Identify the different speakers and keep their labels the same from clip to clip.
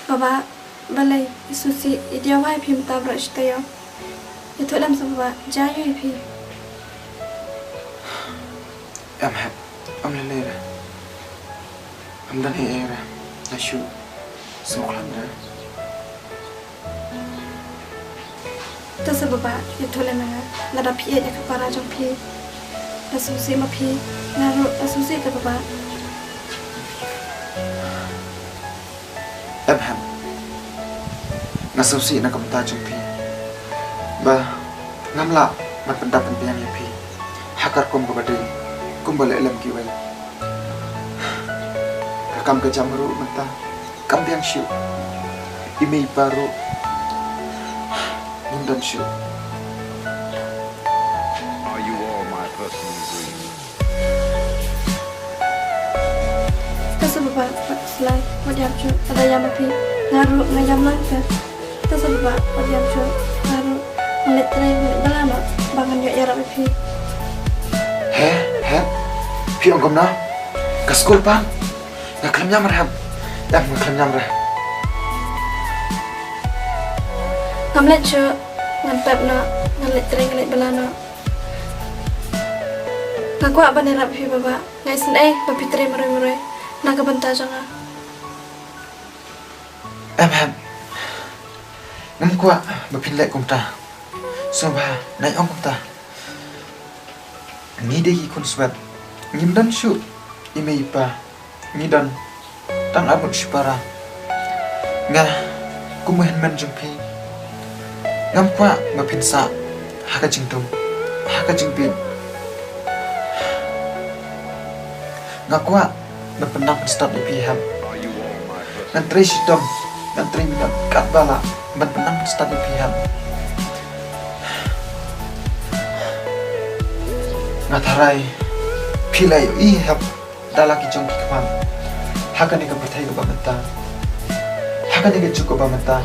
Speaker 1: Baba, balai isusi idia wai phim ta brush tayo. Itu lam sa baba, jayo phi.
Speaker 2: Em hẹp, ông lên đây rồi. Ông đang hệ rồi, là chú, sốc lắm rồi.
Speaker 1: Ta sa baba, itu lam nga, nada phi ya kapara jong phi. Asusi ma phi, naru asusi ta baba.
Speaker 2: Em hẹp, ngã sâu xị na cầm ta trong phi. Ba, ngắm lạ, mặt benda penpiang ya phi. Hakar kom kepada kum boleh lem kiwel. Kakam ke jamru mentah, kam biang syu. Imi baru, mundan syu.
Speaker 3: Are you all my personal dreams?
Speaker 1: Ta sa baba, selai, wadiam chu, ada yang phi. Naru ngayam lang ka. Ta sa baba, wadiam chu, naru malit tray malit balama, bangan yo yara phi.
Speaker 2: Hep, phi ông kom na, ke skul pan, ngak klem nyam reham, em ngak klem nyam reh.
Speaker 1: Ngamlet chu, ngan pep na, ngalit tray ngalit balana. Ngaku apa ni rap phi baba, ngai sen babi tray meroy-meroy, nak benta janga.
Speaker 2: Em hẹp, ngắm qua mà pin lệ cùng ta, so ba này ông cùng ta. Ni degi khun swet, ngim dan shu, ime ipa, ni dan, tang abut shipara. Nga, kumuhen men jumpi. Ngam kwa ma pin sa, haka jingtum, haka jingpin. Nga kwa ma penang start ipi ham.
Speaker 3: Are you all my personal
Speaker 2: Ngantri sidom, ngantri minam kat bala, ban penang start ipi ham. Ngatarai pilai I hab dalaki jong kikman hakani ka pathai ka bamata hakani ka chuko bamata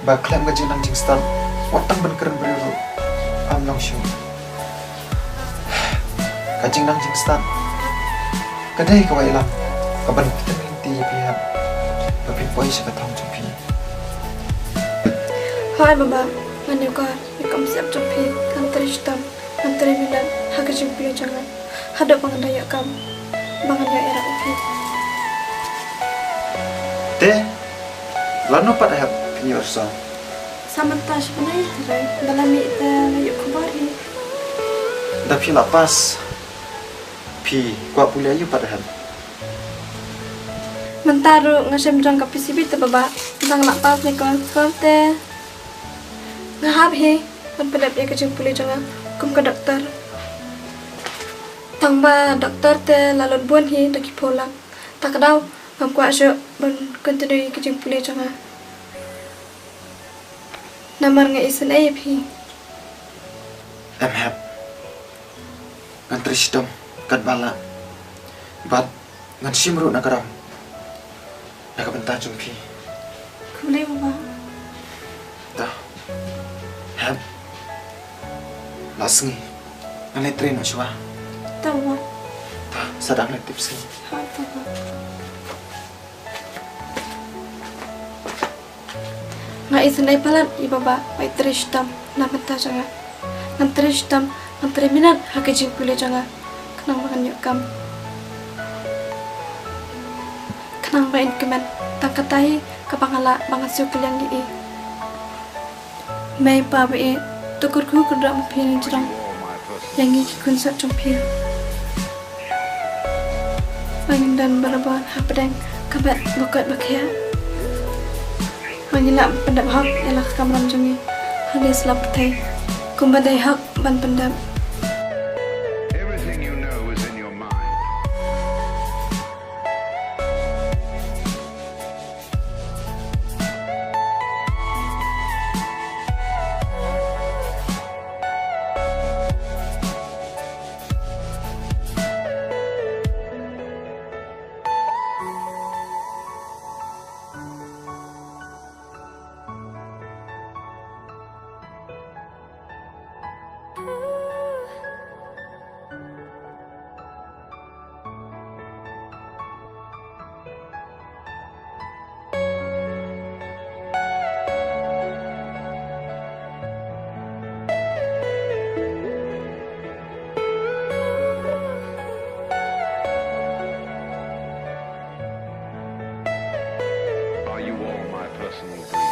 Speaker 2: ba klam ga jinang jing stan watang ban keren beru am long shu ka jinang jing stan ka dai ka wailam ka ban vitamin T pi hab ba pi poi sa ka thong jong pi
Speaker 1: Hai baba, ngani ka, ikam siap jong phi, kan tristam, kan tribilan, haka jong phi jangan. Hadap bangan daya kam, bangan ya era phi.
Speaker 2: te lano pat hab pinyor sa
Speaker 1: Samanta sebenarnya terai, dalam ita layuk kubari.
Speaker 2: da pi lapas pi kwa pulayu pat hab
Speaker 1: Mentaru ngasem jang ka PCB te baba, jang nak pas ni kon te. Ngahap he, kan pedap ya kecing pulih jangan, kum ke dokter. Tangba dokter te lalon buan he daki pulang. Tak kadau, ngam kuat syuk ban continue kecing pulih jangan. Namar ngai isen ayap he.
Speaker 2: em hẹp ngantri sidom kat bala bat ngan simru nagaram nakabenta jumpi
Speaker 1: Kubulai baba.
Speaker 2: dah hẹp lasngi ngane train shwa
Speaker 1: Tahu baba.
Speaker 2: dah sadang le tipsi
Speaker 1: Ha baba. Ngai isen ay palat i baba, pai tristam, namenta jangan. Ngan tristam, ngan triminat hakejing pulih jangan. Kenang makan yuk kam. Kenang bain kemen, tangkatai kapangala bangasyo kaliang gi. Mai pa be tukurku kudra mpin
Speaker 3: Are
Speaker 1: jirang
Speaker 3: you all my personal
Speaker 1: yang gi kunsa chompil. Angin dan baraban hapadang kabat bokat bakya. Angin lak pendap hak ialah kamram jongi. Halis lap pertai. Kumbadai hak ban pendap.
Speaker 3: Everything you know is in your mind. personal dreams.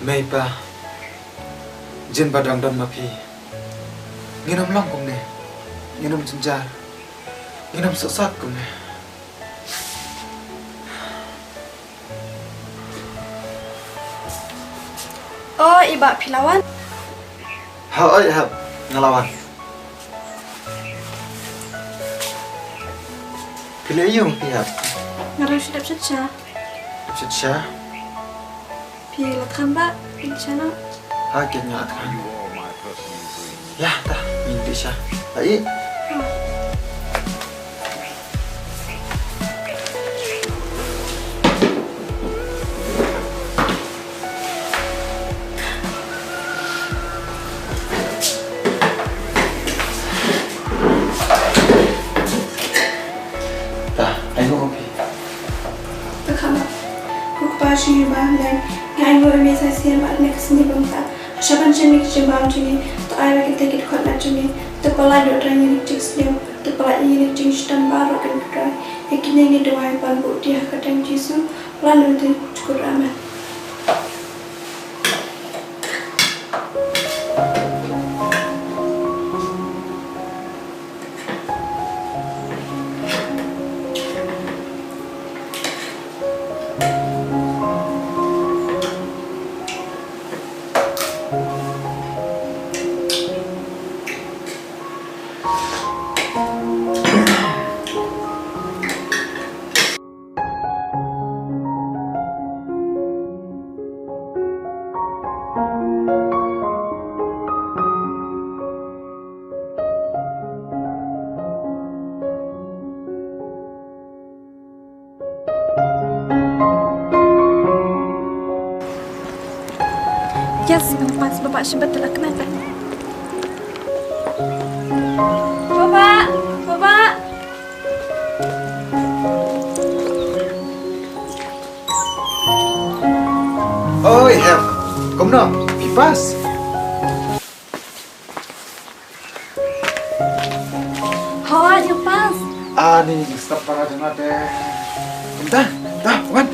Speaker 2: Mày pa, jen badang dan mapi, nginam lang kum ne, nginam jenjar, nginam sesat kum ne.
Speaker 1: Oh, iba pilawan.
Speaker 2: Hao oi hab ngelawan. Pilih yung pihak,
Speaker 1: Ngaruh sedap saja.
Speaker 2: setsya,
Speaker 1: Pilih kamba, pilih sana.
Speaker 2: hakin ngat
Speaker 3: Are
Speaker 2: kan.
Speaker 3: you all my personal dreams?
Speaker 2: Ya, dah, mimpi sya. Baik. Dah, ayo kopi.
Speaker 1: Bekama. Kukbashi bahlan. Ngai wo emi sasian mak nek sini bangsa. Shaban chini kichambam chini. To ai rak take it khotna chini. To palai do trai ni chicks leo. To palai ni ching stan baro kan trai. Ekine ni doai pan bu dia katang jisu. Lalu tu cukup ramai. Yes, mas bapak syubat telah kenapa? Bapak, bapak.
Speaker 2: Oi, hab, kom no, pipas.
Speaker 1: Hawa yang pas.
Speaker 2: Ni stop para dengar deh. Bentar, dah, wan.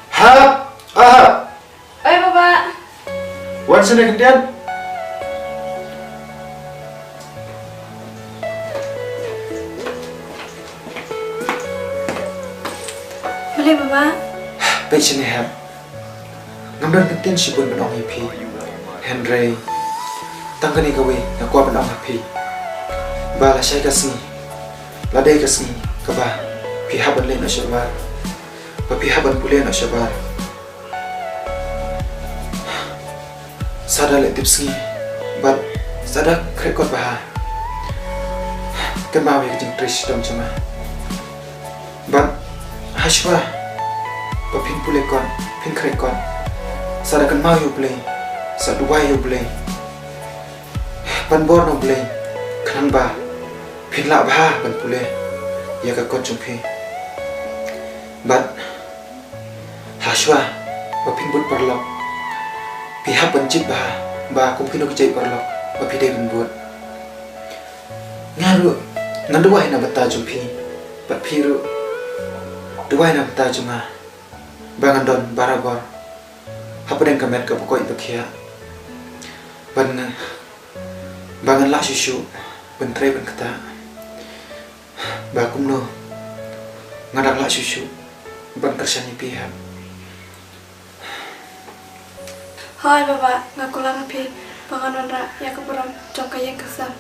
Speaker 2: Hap,
Speaker 1: Oi bapak.
Speaker 2: wan sini kemudian.
Speaker 1: Boleh bapak.
Speaker 2: Baik sini hap. Ngambil kemudian si pun benong hipi. Henry, tangkani gawe ngakwa benong hipi. Bala saya kasih, ladai kasih, kebah. Pihaban lain asyabar, papihaban pulih asyabar. Sada letip sengi, but sada krekot bah. Kemau yang jeng tris dom cuma. But hashwa, papin pulih kon, pin krekot. Sada kemau yu play, sada dua yu play. pan bor no blei khan ba phin la ba pan pule ya ka kot jumpi bat haswa ba phin but parlok pi ha pan chit ba kum phin no jai parlok ba pi dei but ngaru nganduwa hina bata jumpi bat phiru duwai na bata junga bangan don barabor hapen kamet ka pokoi bakhia bangan la susu ban tre ban kata ba kumno ngadak la susu ban kersani pihak.
Speaker 1: Hai baba ngakulang pi panganon ra ya kepuram congkayeng kesal.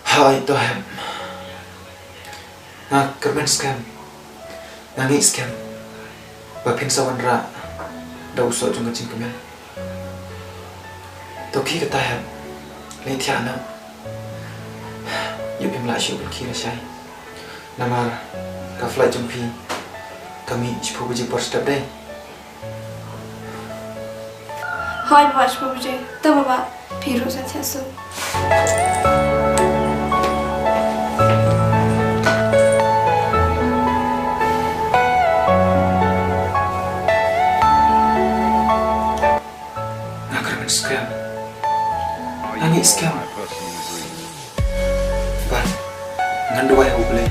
Speaker 2: Hai tohem ngak kermen scam nangi scam bapin sawan ra da usok jung ngacin kemen toki kata hem le thiana yupim la shu ban khira shai namar ka flight jumpi kami chipu buji por step day.
Speaker 1: Hai baba chipu buji ta baba phiru sa chasu.
Speaker 2: Scam, nangi scam, ban nganduai huble,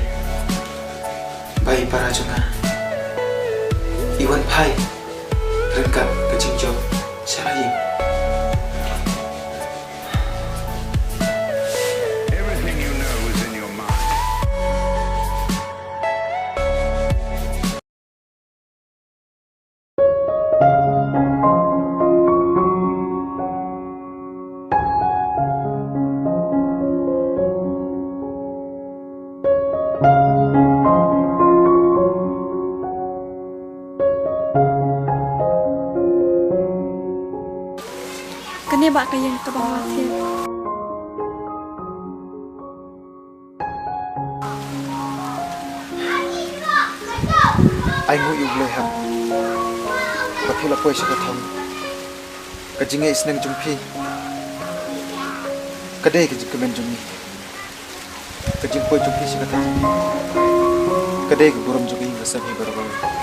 Speaker 2: bai para junga, iwan pai, rengkat kecingjo, sarai.
Speaker 3: Everything you know is in your mind.
Speaker 1: Kani ba kayeng kabang wathia.
Speaker 2: Ai ngu yuble ham, kapula poi sa katham, kajinge isnang jumpi, kadai kajikamen jumi, kajing poi jumpi sa katham, kadai kaburam jugi ngasabi barabal.